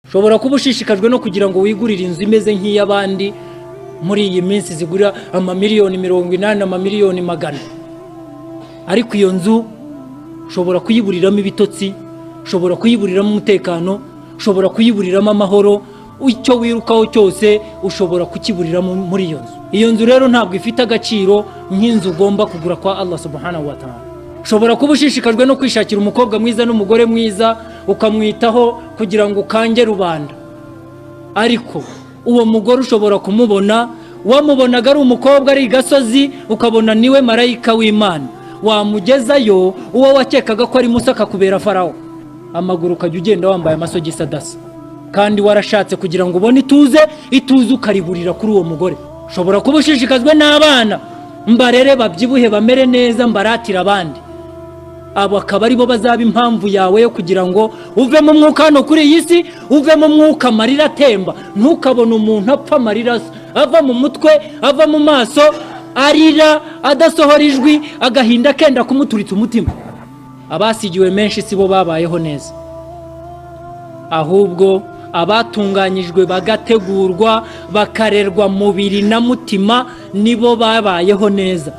ushobora kuba ushishikajwe no kugira ngo wigurire inzu imeze nk'iy'abandi muri iyi minsi zigura amamiliyoni 80 amamiliyoni 100, ariko iyo nzu ushobora kuyiburiramo ibitotsi, ushobora kuyiburiramo umutekano, ushobora kuyiburiramo amahoro, icyo wirukaho cyose ushobora kukiburiramo muri iyo nzu. Iyo nzu rero ntabwo ifite agaciro nk'inzu ugomba kugura kwa Allah subhanahu wa ta'ala. Ushobora kuba ushishikajwe no kwishakira umukobwa mwiza n'umugore mwiza ukamwitaho kugira ngo ukange rubanda, ariko uwo mugore ushobora kumubona, wamubonaga ari umukobwa ari gasozi ukabona niwe marayika w'Imana, wamugezayo uwo wakekaga ko ari Musa akakubera Farawo, amaguru ukajya ugenda wambaye amasogisi adasa, kandi warashatse kugira ngo ubone ituze ukariburira kuri uwo mugore. Ushobora kuba ushishikajwe n'abana, mbarere babyibuhe bamere neza mbaratira abandi, abo akaba ari bo bazaba impamvu yawe yo kugira ngo uve mu mwuka hano kuri iyi si, uve mu mwuka amarira atemba. Ntukabone umuntu apfa amarira ava mu mutwe, ava mu maso, arira adasohora ijwi, agahinda kenda kumuturitsa umutima. Abasigiwe menshi sibo babayeho neza, ahubwo abatunganyijwe bagategurwa bakarerwa mubiri na mutima nibo babayeho neza.